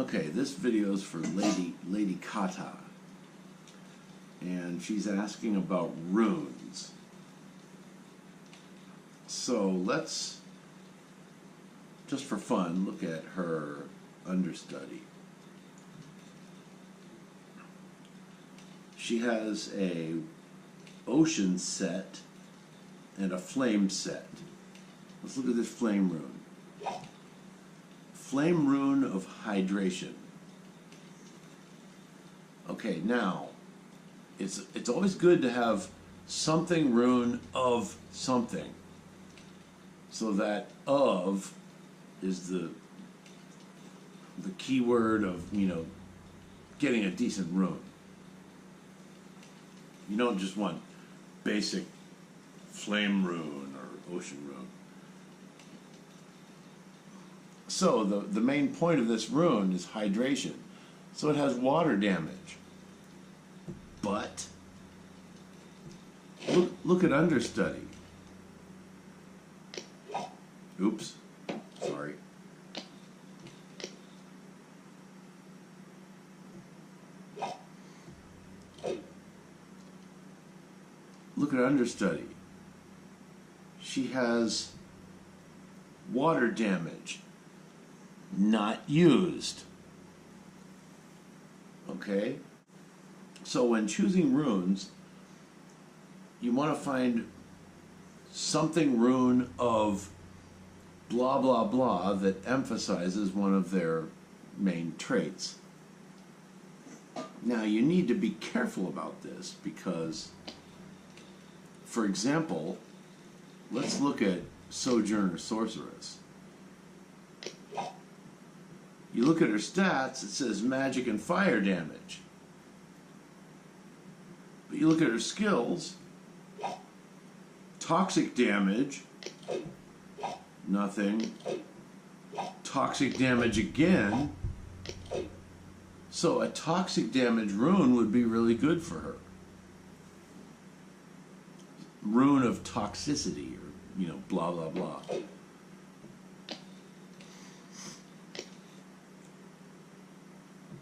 Okay, this video is for LadyKata, and she's asking about runes. So let's, just for fun, look at her understudy. She has a ocean set and a flame set. Let's look at this flame rune. Flame rune of hydration. Okay, now it's always good to have something rune of something. So that of is the key word of, getting a decent rune. You don't just want basic flame rune or ocean rune. So the main point of this rune is hydration. So it has water damage. But look at understudy. Oops, sorry. Look at understudy. She has water damage. Not used. Okay? So when choosing runes, you want to find something rune of blah blah blah that emphasizes one of their main traits. Now you need to be careful about this because, for example, let's look at Sojourner Sorceress. You look at her stats, it says magic and fire damage. But you look at her skills, toxic damage, nothing. Toxic damage again. So a toxic damage rune would be really good for her. Rune of toxicity, or, blah, blah, blah.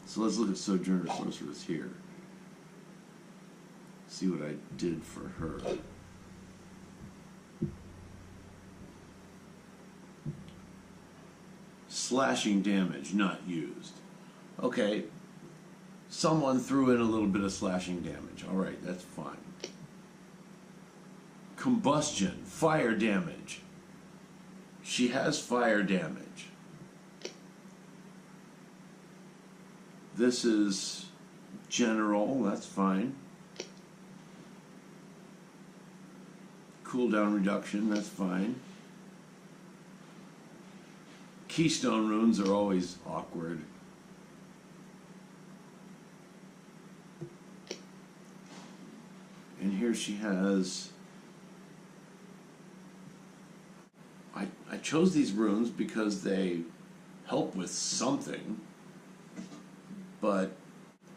So let's look at Sojourner Sorceress here. See what I did for her. Slashing damage, not used. Okay, someone threw in a little bit of slashing damage. All right, that's fine. Combustion, fire damage. She has fire damage. This is general, that's fine. Cooldown reduction, that's fine. Keystone runes are always awkward. And here she has... I chose these runes because they help with something, but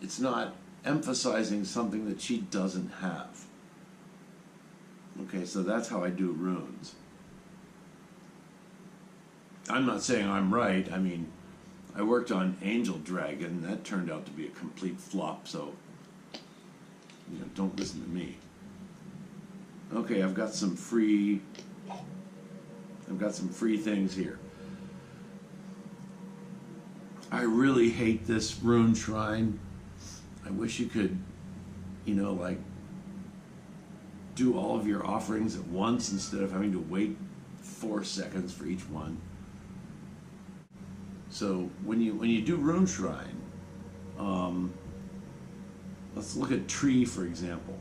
it's not emphasizing something that she doesn't have. Okay, so that's how I do runes. I'm not saying I'm right. I mean, I worked on Angel Dragon. That turned out to be a complete flop, so don't listen to me. Okay, I've got some free things here. I really hate this rune shrine. I wish you could, do all of your offerings at once instead of having to wait 4 seconds for each one. So when you do rune shrine, let's look at tree, for example.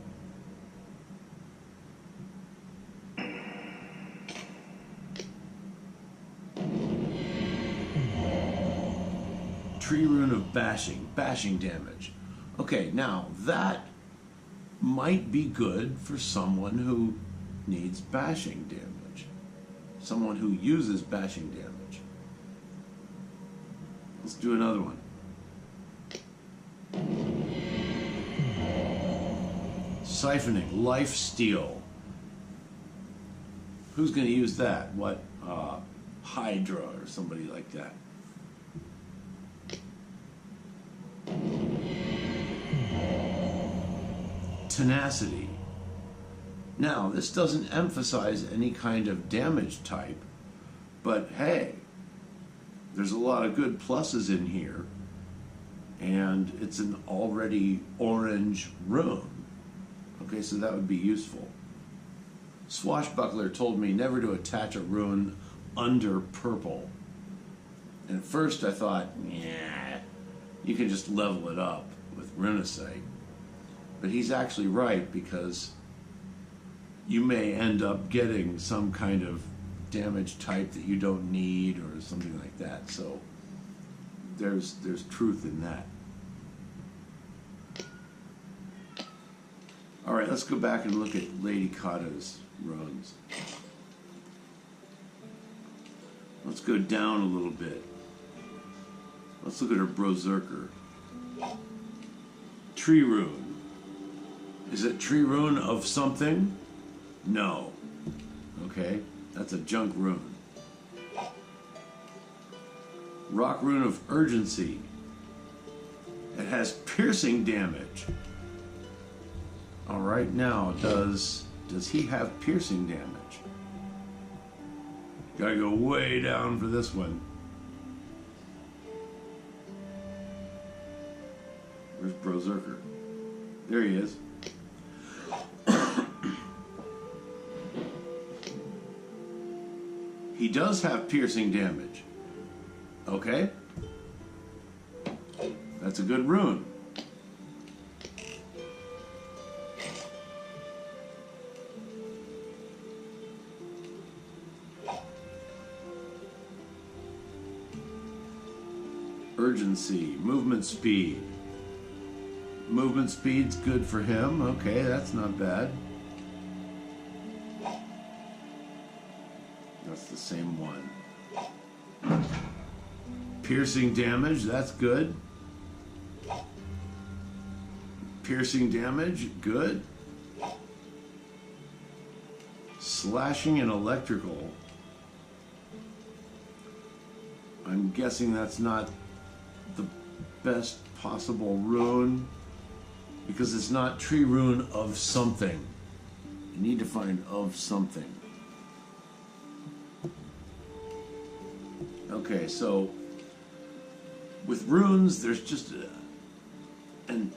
Tree rune of bashing damage. Okay, now that might be good for someone who needs bashing damage. Someone who uses bashing damage. Let's do another one. Siphoning, life steal. Who's going to use that? What? Hydra or somebody like that. tenacity. Now, this doesn't emphasize any kind of damage type, but hey, there's a lot of good pluses in here, and it's an already orange rune. Okay, so that would be useful. Swashbuckler told me never to attach a rune under purple. And at first I thought, yeah, you can just level it up with Runasite. But he's actually right, because you may end up getting some kind of damage type that you don't need or something like that. So there's truth in that. All right, let's go back and look at Lady Kata's runes. Let's go down a little bit. Let's look at her Berserker. Tree rune. Is it tree rune of something? No. Okay, that's a junk rune. Rock rune of urgency. It has piercing damage. All right, now does he have piercing damage? Gotta go way down for this one. Where's Berserker? There he is. He does have piercing damage. Okay. That's a good rune. Urgency, movement speed. Movement speed's good for him. Okay, that's not bad. That's the same one. Piercing damage, that's good. Piercing damage, good. Slashing and electrical. I'm guessing that's not the best possible rune, because it's not tree rune of something. You need to find of something. Okay, so with runes, there's just an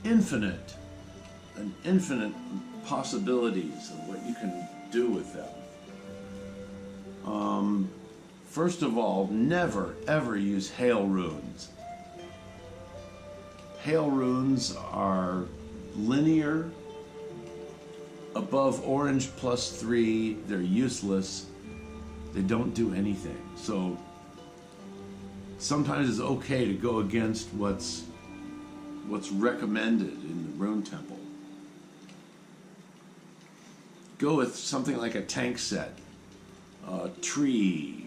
infinite possibilities of what you can do with them. First of all, never ever use hail runes. Hail runes are linear, above orange +3, they're useless, they don't do anything. So sometimes it's okay to go against what's recommended in the rune temple. Go with something like a tank set, tree,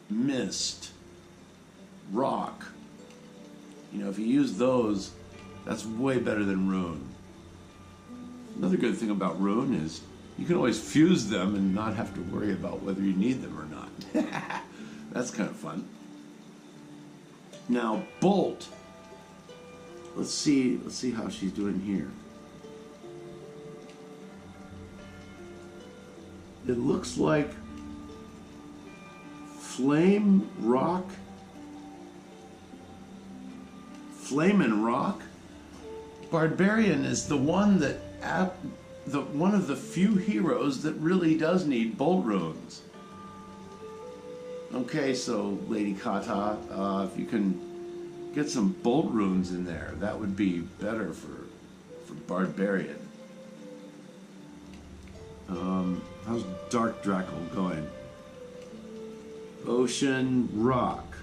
mist, rock. You know, if you use those, that's way better than rune. Another good thing about rune is you can always fuse them and not have to worry about whether you need them or not. That's kind of fun. Now, bolt. Let's see how she's doing here. It looks like flame, rock, flame and rock. Barbarian is the one that one of the few heroes that really does need bolt runes. Okay, so Lady Kata, if you can get some bolt runes in there, that would be better for Barbarian. How's Dark Drackle going? Ocean, rock.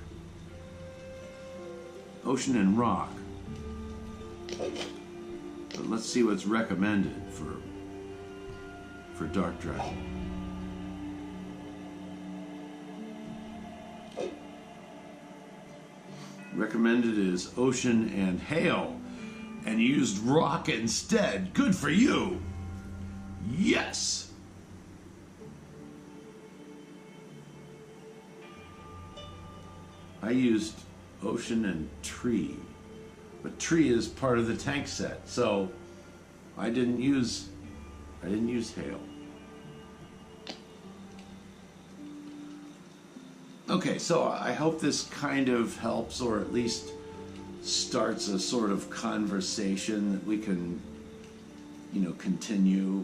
Ocean and rock. But let's see what's recommended for Dark Dragon. Recommended is ocean and hail, and you used rock instead. Good for you. Yes. I used ocean and tree, but tree is part of the tank set, so I didn't use hail. Okay, so I hope this kind of helps, or at least starts a sort of conversation that we can, continue